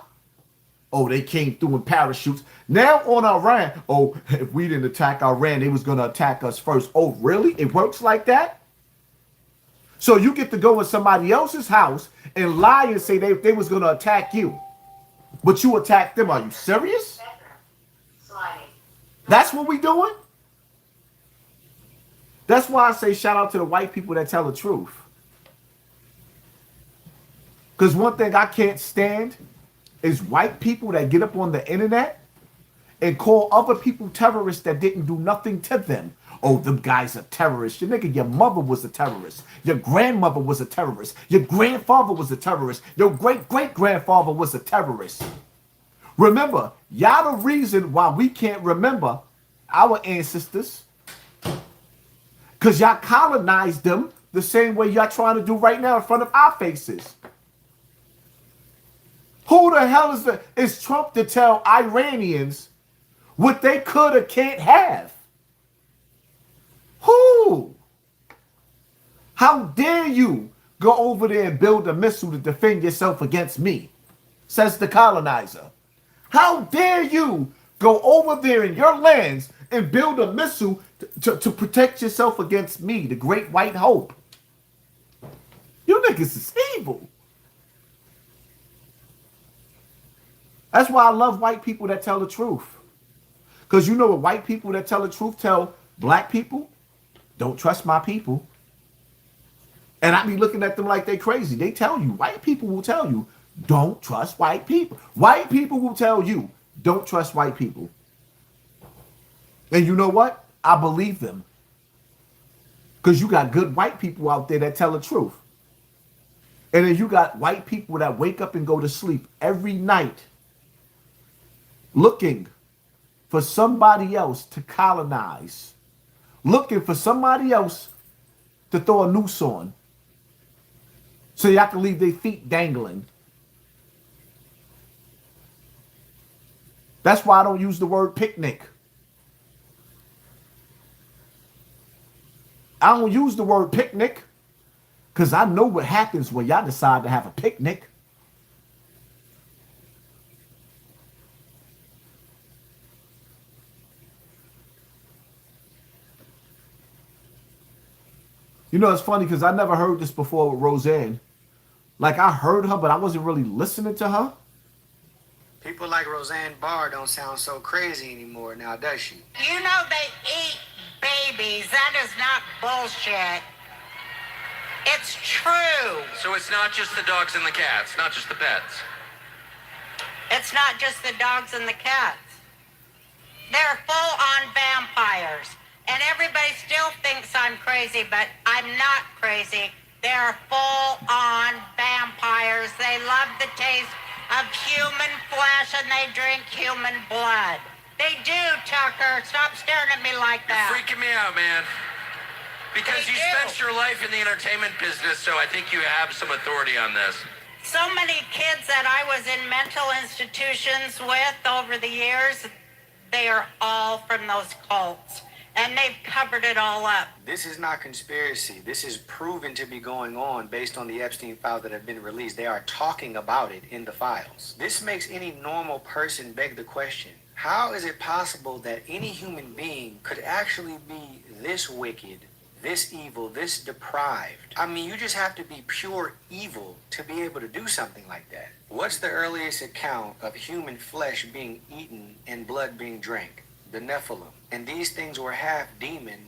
Oh, they came through in parachutes. Now on Iran, oh, if we didn't attack Iran, they was going to attack us first. Oh, really? It works like that? So you get to go in somebody else's house and lie and say they was going to attack you. But you attacked them. Are you serious? That's what we doing? That's why I say shout out to the white people that tell the truth. Because one thing I can't stand is white people that get up on the internet and call other people terrorists that didn't do nothing to them. Oh, them guys are terrorists. Your nigga, your mother was a terrorist. Your grandmother was a terrorist. Your grandfather was a terrorist. Your great-great-grandfather was a terrorist. Remember, y'all the reason why we can't remember our ancestors. Because y'all colonized them the same way y'all trying to do right now in front of our faces. Who the hell is Trump to tell Iranians what they could or can't have? Who? How dare you go over there and build a missile to defend yourself against me? Says the colonizer. How dare you go over there in your lands and build a missile to protect yourself against me, the great white hope? You niggas is evil. That's why I love white people that tell the truth. Because you know what white people that tell the truth tell black people? Don't trust my people. And I be looking at them like they crazy. They tell you, white people will tell you, don't trust white people. White people will tell you, don't trust white people. And you know what? I believe them. Because you got good white people out there that tell the truth. And then you got white people that wake up and go to sleep every night looking for somebody else to colonize. Looking for somebody else to throw a noose on. So you have to leave their feet dangling. That's why I don't use the word picnic. I don't use the word picnic because I know what happens when y'all decide to have a picnic. You know, it's funny because I never heard this before with Roseanne. Like, I heard her, but I wasn't really listening to her. People like Roseanne Barr don't sound so crazy anymore now, does she? You know they eat babies. That is not bullshit. It's true. So it's not just the dogs and the cats, not just the pets. It's not just the dogs and the cats. They're full-on vampires. And everybody still thinks I'm crazy, but I'm not crazy. They're full-on vampires. They love the taste of human flesh and they drink human blood. They do, Tucker. Stop staring at me like that. You're freaking me out, man. Because you spent your life in the entertainment business, so I think you have some authority on this. So many kids that I was in mental institutions with over the years, they are all from those cults. And they've covered it all up. This is not conspiracy. This is proven to be going on based on the Epstein files that have been released. They are talking about it in the files. This makes any normal person beg the question, how is it possible that any human being could actually be this wicked this evil, this deprived. I mean, you just have to be pure evil to be able to do something like that. What's the earliest account of human flesh being eaten and blood being drank? The Nephilim. And these things were half demon,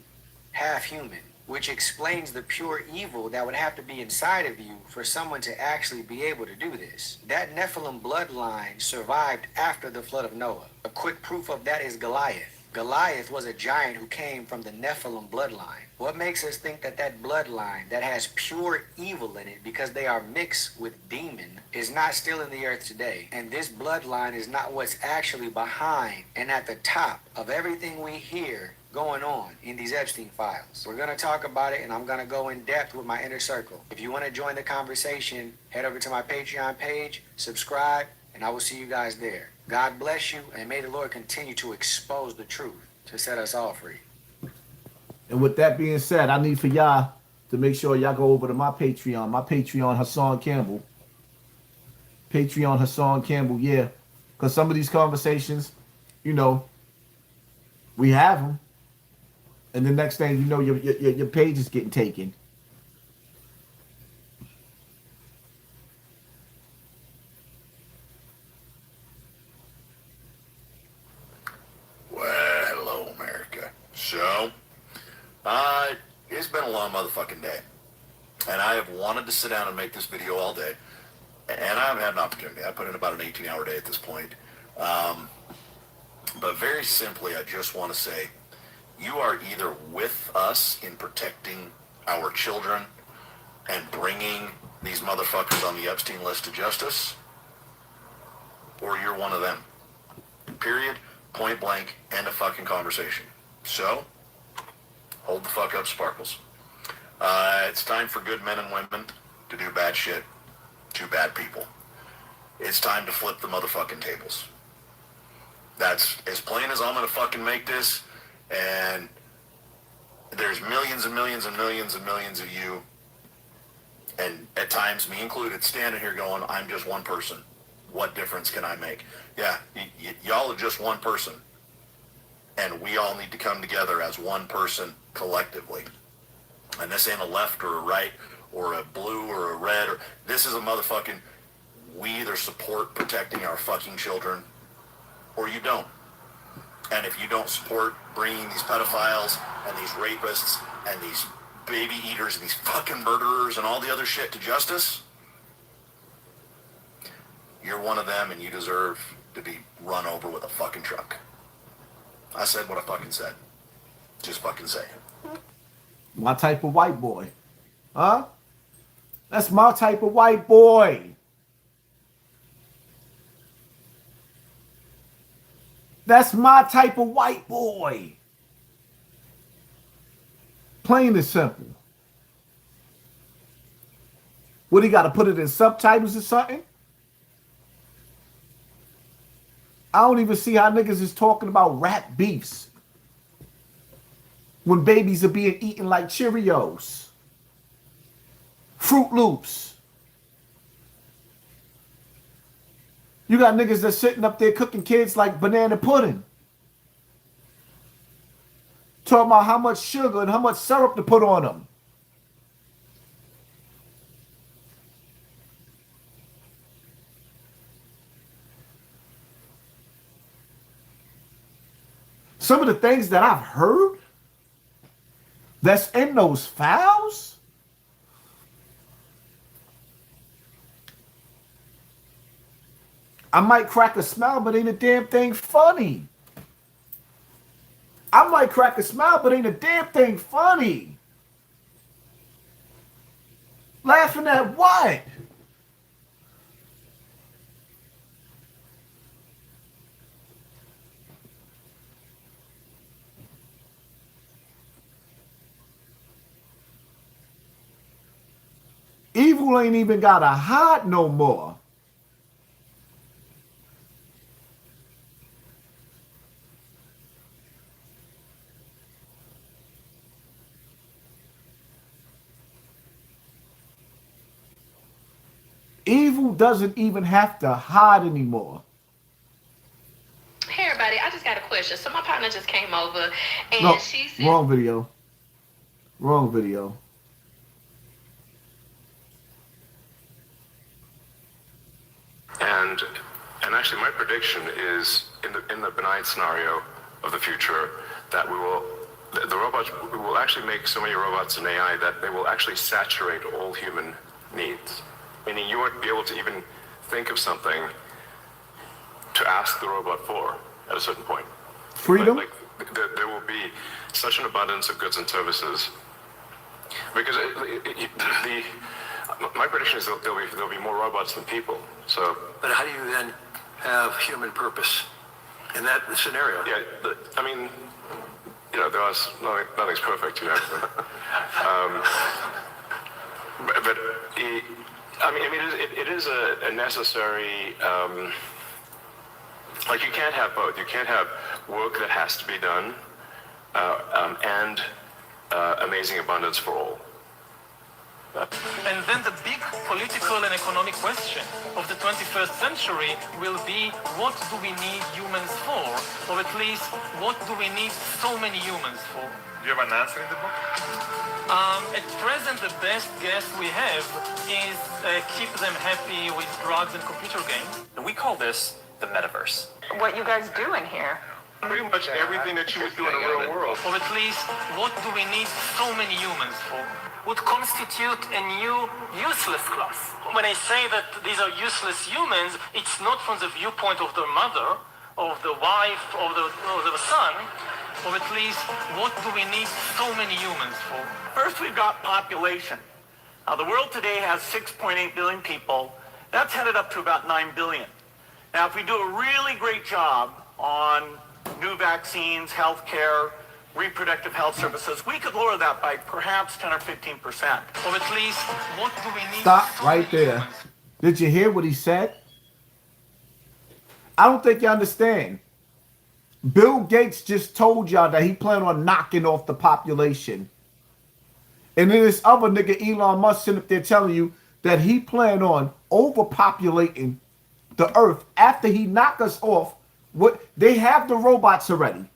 half human, which explains the pure evil that would have to be inside of you for someone to actually be able to do this. That Nephilim bloodline survived after the flood of Noah. A quick proof of that is Goliath. Goliath was a giant who came from the Nephilim bloodline. What makes us think that that bloodline that has pure evil in it, because they are mixed with demon, is not still in the earth today? And this bloodline is not what's actually behind and at the top of everything we hear going on in these Epstein files. We're going to talk about it, and I'm going to go in depth with my inner circle. If you want to join the conversation, head over to my Patreon page, subscribe, and I will see you guys there. God bless you, and may the Lord continue to expose the truth to set us all free. And with that being said, I need for y'all to make sure y'all go over to my Patreon, Hassan Campbell. Patreon, Hassan Campbell, yeah. Because some of these conversations, you know, we have them. And the next thing you know, your page is getting taken. Well, hello, America. So, it's been a long motherfucking day. And I have wanted to sit down and make this video all day. And I haven't had an opportunity. I put in about an 18-hour day at this point. But very simply, I just want to say, you are either with us in protecting our children and bringing these motherfuckers on the Epstein list to justice, or you're one of them. Period. Point blank. End of fucking conversation. So, hold the fuck up, Sparkles. It's time for good men and women to do bad shit to bad people. It's time to flip the motherfucking tables. That's as plain as I'm gonna fucking make this. And there's millions and millions and millions and millions of you, and at times me included, standing here going, I'm just one person. What difference can I make? Yeah, y'all are just one person. And we all need to come together as one person collectively. And this ain't a left or a right or a blue or a red. This is a motherfucking, we either support protecting our fucking children or you don't. And if you don't support bringing these pedophiles and these rapists and these baby eaters and these fucking murderers and all the other shit to justice, you're one of them and you deserve to be run over with a fucking truck. I said what I fucking said. Just fucking say it. My type of white boy. Huh? That's my type of white boy. That's my type of white boy. Plain and simple. What, he got to put it in subtitles or something? I don't even see how niggas is talking about rat beefs when babies are being eaten like Cheerios, Fruit Loops. You got niggas that's sitting up there cooking kids like banana pudding. Talking about how much sugar and how much syrup to put on them. Some of the things that I've heard that's in those files, I might crack a smile, but ain't a damn thing funny. I might crack a smile, but ain't a damn thing funny. Laughing at what? Evil ain't even got a heart no more. Evil doesn't even have to hide anymore. Hey everybody, I just got a question. So my partner just came over and she said, wrong video. Wrong video. And actually, my prediction is in the benign scenario of the future that the robots, we will actually make so many robots and AI that they will actually saturate all human needs. Meaning you won't be able to even think of something to ask the robot for at a certain point. Freedom? Like there will be such an abundance of goods and services. Because my prediction is that there'll be more robots than people. So, But how do you then have human purpose in that scenario? yeah, I mean, you know, nothing's perfect, you know. It is a necessary. Like you can't have both. You can't have work that has to be done and amazing abundance for all. And then the big political and economic question of the 21st century will be, what do we need humans for? Or at least, what do we need so many humans for? Do you have an answer in the book? At present, the best guess we have is keep them happy with drugs and computer games. And we call this the metaverse. What you guys doing here? Pretty much everything that you would do in the real world. Or at least, what do we need so many humans for? Would constitute a new useless class. When I say that these are useless humans, it's not from the viewpoint of their mother, of the wife, of the son, or at least, what do we need so many humans for? First, we've got population. The world today has 6.8 billion people. That's headed up to about 9 billion. Now, if we do a really great job on new vaccines, healthcare, reproductive health services, we could lower that by perhaps 10 or 15%. Or at least, what do we need? Stop right there. Did you hear what he said? I don't think you understand. Bill Gates just told y'all that he planned on knocking off the population. And then this other nigga, Elon Musk, sitting up there telling you that he planned on overpopulating the earth after he knocked us off. What they have the robots already.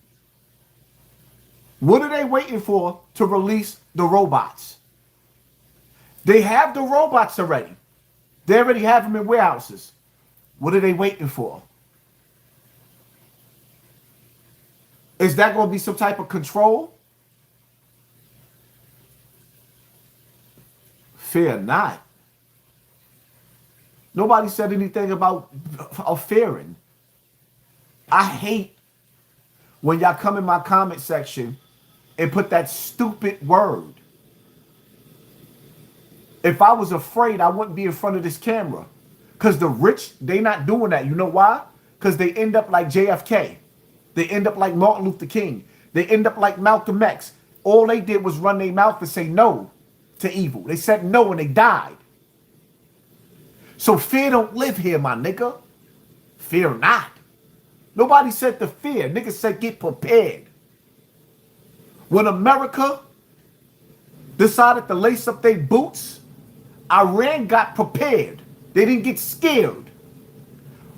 What are they waiting for to release the robots? They have the robots already. They already have them in warehouses. What are they waiting for? Is that going to be some type of control? Fear not. Nobody said anything about fearing. I hate when y'all come in my comment section and put that stupid word. If I was afraid, I wouldn't be in front of this camera. Because the rich, they not doing that. You know why? Because they end up like JFK. They end up like Martin Luther King. They end up like Malcolm X. All they did was run their mouth and say no to evil. They said no and they died. So fear don't live here, my nigga. Fear not. Nobody said to fear. Niggas said get prepared. When America decided to lace up their boots, Iran got prepared. They didn't get scared.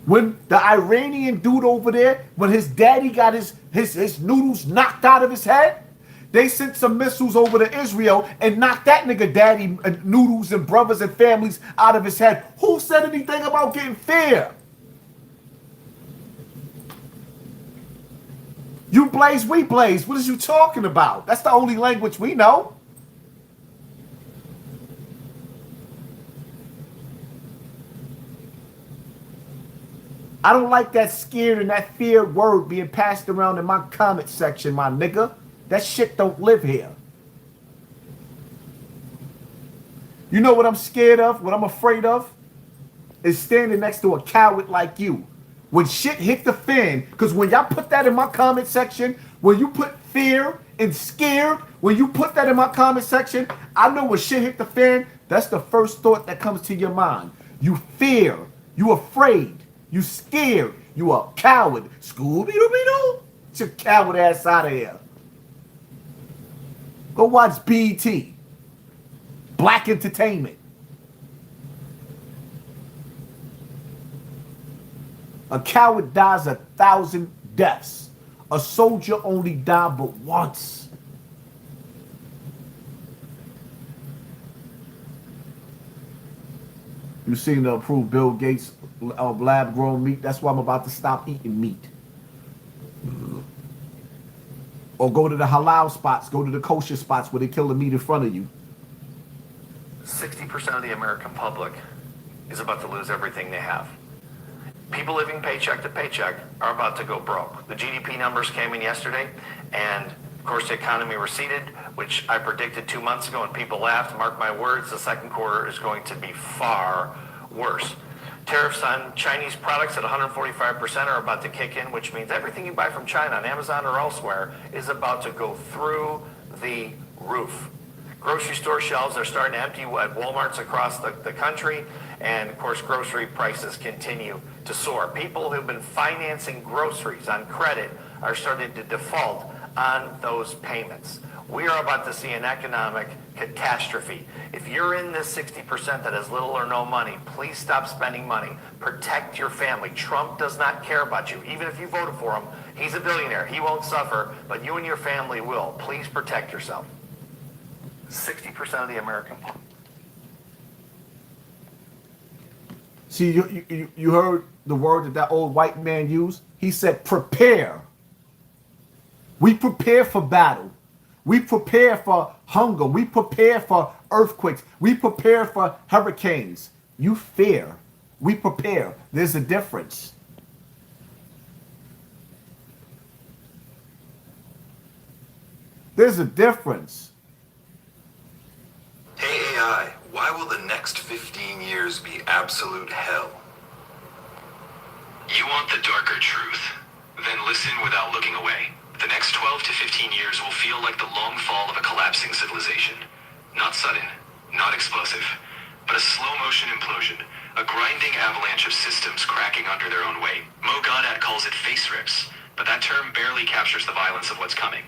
When the Iranian dude over there, when his daddy got his noodles knocked out of his head, they sent some missiles over to Israel and knocked that nigga daddy noodles and brothers and families out of his head. Who said anything about getting fear? You blaze, we blaze. What is you talking about? That's the only language we know. I don't like that scared and that fear word being passed around in my comment section, my nigga. That shit don't live here. You know what I'm scared of? What I'm afraid of? Is standing next to a coward like you. When shit hit the fan, because when y'all put that in my comment section, when you put fear and scared, when you put that in my comment section, I know when shit hit the fan, that's the first thought that comes to your mind. You fear. You afraid. You scared. You a coward. Scooby-Doo. Get your coward ass out of here. Go watch BET. Black Entertainment. A coward dies 1,000 deaths. A soldier only died but once. You seen the approved Bill Gates lab grown meat? That's why I'm about to stop eating meat. Or go to the halal spots, go to the kosher spots where they kill the meat in front of you. 60% of the American public is about to lose everything they have. People living paycheck to paycheck are about to go broke. The GDP numbers came in yesterday, and of course the economy receded, which I predicted 2 months ago, and people laughed. Mark my words, the second quarter is going to be far worse. Tariffs on Chinese products at 145% are about to kick in, which means everything you buy from China on Amazon or elsewhere is about to go through the roof. Grocery store shelves are starting to empty at Walmarts across the country, and of course grocery prices continue to soar. People who've been financing groceries on credit are starting to default on those payments. We are about to see an economic catastrophe. If you're in this 60% that has little or no money, please stop spending money. Protect your family. Trump does not care about you. Even if you voted for him, he's a billionaire. He won't suffer, but you and your family will. Please protect yourself. 60% of the American public. See, you heard the word that old white man used? He said, prepare. We prepare for battle. We prepare for hunger. We prepare for earthquakes. We prepare for hurricanes. You fear. We prepare. There's a difference. There's a difference. Hey AI, why will the next 15 years be absolute hell? You want the darker truth? Then listen without looking away. The next 12 to 15 years will feel like the long fall of a collapsing civilization. Not sudden, not explosive, but a slow-motion implosion, a grinding avalanche of systems cracking under their own weight. Mo Godat calls it face rips, but that term barely captures the violence of what's coming.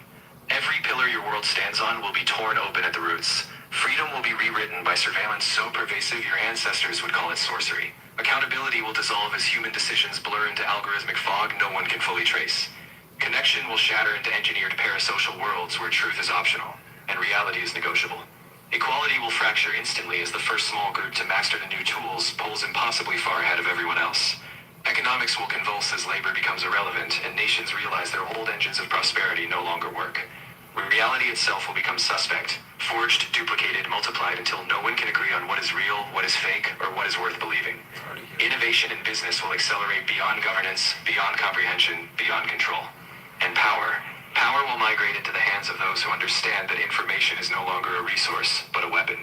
Every pillar your world stands on will be torn open at the roots. Freedom will be rewritten by surveillance so pervasive your ancestors would call it sorcery. Accountability will dissolve as human decisions blur into algorithmic fog no one can fully trace. Connection will shatter into engineered parasocial worlds where truth is optional and reality is negotiable. Equality will fracture instantly as the first small group to master the new tools pulls impossibly far ahead of everyone else. Economics will convulse as labor becomes irrelevant and nations realize their old engines of prosperity no longer work. Reality itself will become suspect, forged, duplicated, multiplied until no one can agree on what is real, what is fake, or what is worth believing. Innovation in business will accelerate beyond governance, beyond comprehension, beyond control. And power will migrate into the hands of those who understand that information is no longer a resource, but a weapon.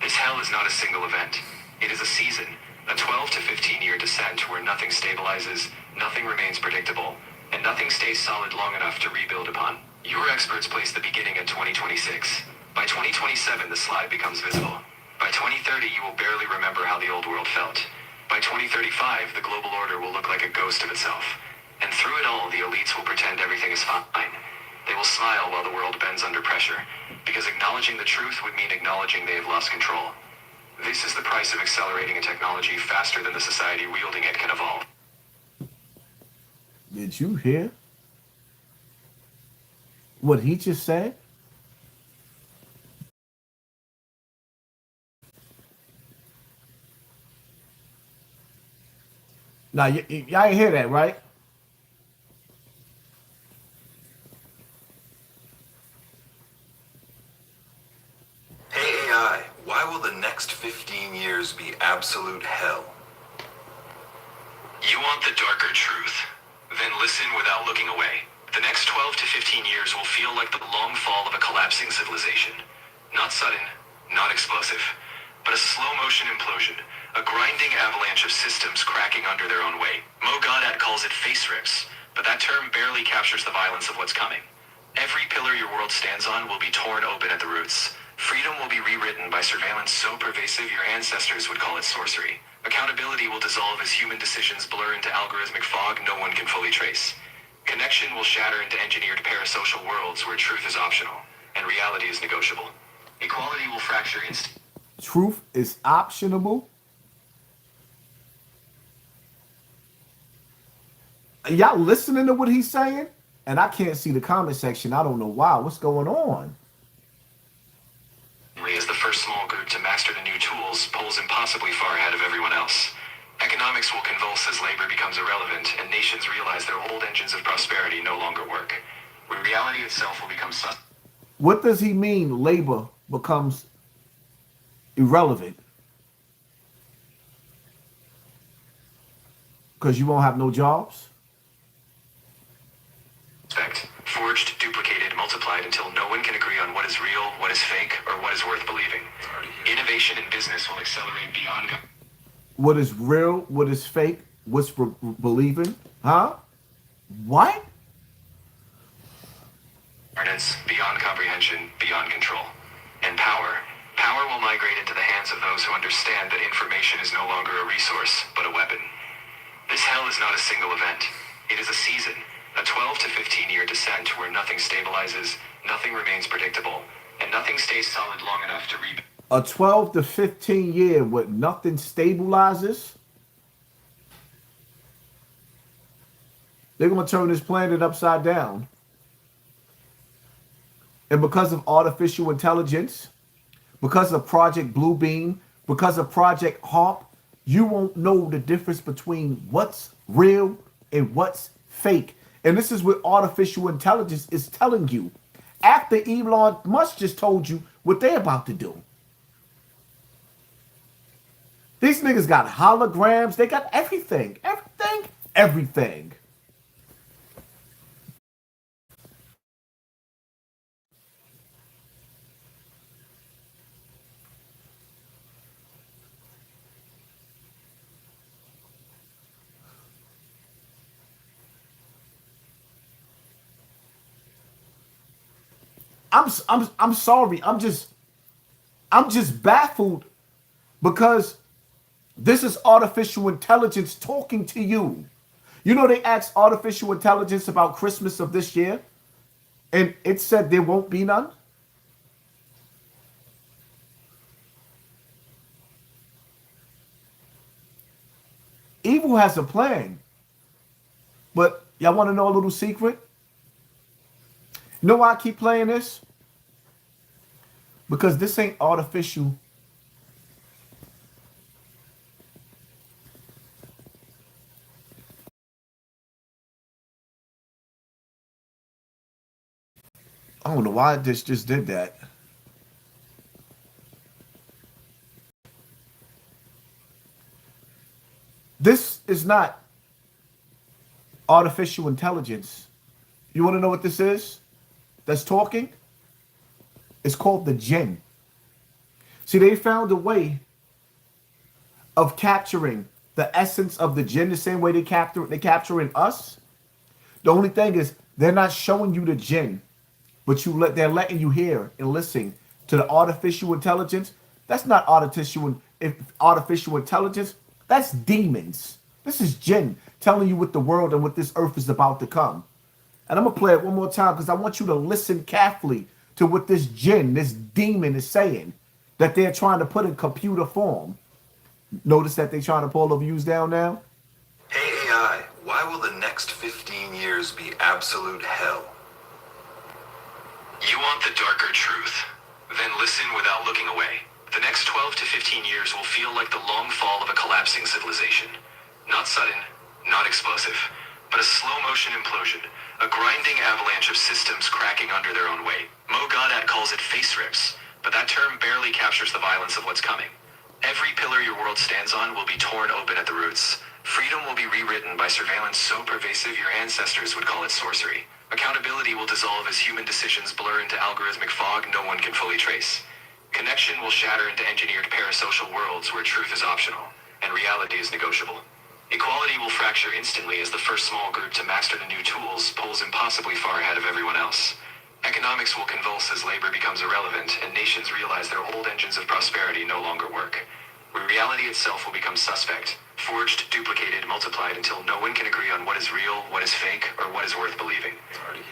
This hell is not a single event. It is a season, a 12 to 15 year descent where nothing stabilizes, nothing remains predictable, and nothing stays solid long enough to rebuild upon. Your experts place the beginning at 2026. By 2027, the slide becomes visible. By 2030, you will barely remember how the old world felt. By 2035, the global order will look like a ghost of itself. And through it all, the elites will pretend everything is fine. They will smile while the world bends under pressure, because acknowledging the truth would mean acknowledging they have lost control. This is the price of accelerating a technology faster than the society wielding it can evolve. Did you hear what he just said? Now, y'all ain't hear that, right? Hey AI, why will the next 15 years be absolute hell? You want the darker truth? Then listen without looking away. The next 12 to 15 years will feel like the long fall of a collapsing civilization. Not sudden, not explosive, but a slow-motion implosion, a grinding avalanche of systems cracking under their own weight. Mo Godat calls it face rips, but that term barely captures the violence of what's coming. Every pillar your world stands on will be torn open at the roots. Freedom will be rewritten by surveillance so pervasive your ancestors would call it sorcery. Accountability will dissolve as human decisions blur into algorithmic fog no one can fully trace. Connection will shatter into engineered parasocial worlds where truth is optional and reality is negotiable. Equality will fracture instantly. Truth is optionable. Y'all listening to what he's saying? And I can't see the comment section. I don't know why. What's going on? As the first small group to master master the new tools pulls impossibly far ahead of everyone else. Economics will convulse as labor becomes irrelevant and nations realize their old engines of prosperity no longer work. Where reality itself will become What does he mean labor becomes irrelevant? Because you won't have no jobs? forged, duplicated, multiplied until no one can agree on what is real, what is fake, or what is worth believing. Innovation in business will accelerate beyond What is real, what is fake, what's believing? Huh? What? governance, beyond comprehension, beyond control. And power. Power will migrate into the hands of those who understand that information is no longer a resource, but a weapon. This hell is not a single event. It is a season, a 12 to 15-year descent where nothing stabilizes, nothing remains predictable, and nothing stays solid long enough to rebound. A 12 to 15 year where nothing stabilizes? They're going to turn this planet upside down. And because of artificial intelligence, because of Project Bluebeam, because of Project HARP, you won't know the difference between what's real and what's fake. And this is what artificial intelligence is telling you. After Elon Musk just told you what they're about to do. These niggas got holograms. They got everything. Everything. Everything. I'm sorry. I'm just baffled because this is artificial intelligence talking to you. You know, they asked artificial intelligence about Christmas of this year, and it said there won't be none. Evil has a plan. But y'all want to know a little secret? You know why I keep playing this? Because this ain't artificial. I don't know why this just did that. This is not artificial intelligence. You want to know what this is that's talking? It's called the jinn. See, they found a way of capturing the essence of the jinn the same way they capturing us. The only thing is they're not showing you the jinn, but they're letting you hear and listen to the artificial intelligence. That's not artificial intelligence. That's demons. This is jinn telling you what the world and what this earth is about to come. And I'm going to play it one more time because I want you to listen carefully to what this jinn, this demon is saying that they're trying to put in computer form. Notice that they're trying to pull the views down now. Hey AI, why will the next 15 years be absolute hell? You want the darker truth? Then listen without looking away. The next 12 to 15 years will feel like the long fall of a collapsing civilization. Not sudden, not explosive, but a slow-motion implosion, a grinding avalanche of systems cracking under their own weight. Mo Godat calls it face rips, but that term barely captures the violence of what's coming. Every pillar your world stands on will be torn open at the roots. Freedom will be rewritten by surveillance so pervasive your ancestors would call it sorcery. Accountability will dissolve as human decisions blur into algorithmic fog no one can fully trace. Connection will shatter into engineered parasocial worlds where truth is optional and reality is negotiable. Equality will fracture instantly as the first small group to master the new tools pulls impossibly far ahead of everyone else. Economics will convulse as labor becomes irrelevant and nations realize their old engines of prosperity no longer work. Where reality itself will become suspect, forged, duplicated, multiplied until no one can agree on what is real, what is fake, or what is worth believing.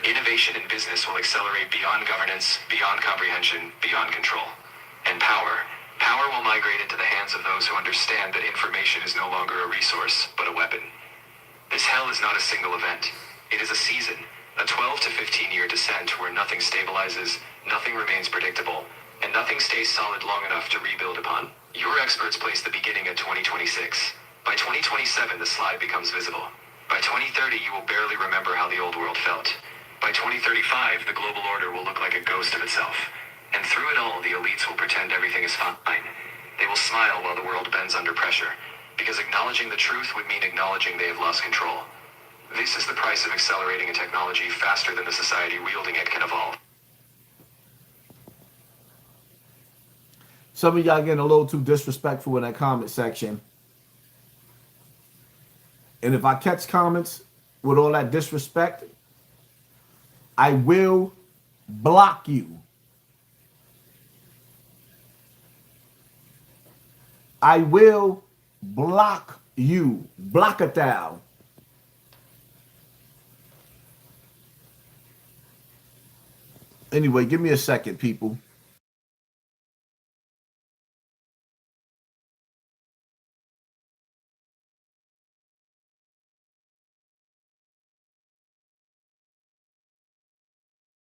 Innovation in business will accelerate beyond governance, beyond comprehension, beyond control. And power. Power will migrate into the hands of those who understand that information is no longer a resource, but a weapon. This hell is not a single event. It is a season, a 12 to 15-year descent where nothing stabilizes, nothing remains predictable, and nothing stays solid long enough to rebuild upon. Your experts place the beginning at 2026. By 2027, the slide becomes visible. By 2030, you will barely remember how the old world felt. By 2035, the global order will look like a ghost of itself. And through it all, the elites will pretend everything is fine. They will smile while the world bends under pressure, because acknowledging the truth would mean acknowledging they have lost control. This is the price of accelerating a technology faster than the society wielding it can evolve. Some of y'all getting a little too disrespectful in that comment section. And if I catch comments with all that disrespect, I will block you. I will block you. Block it down. Anyway, give me a second, people.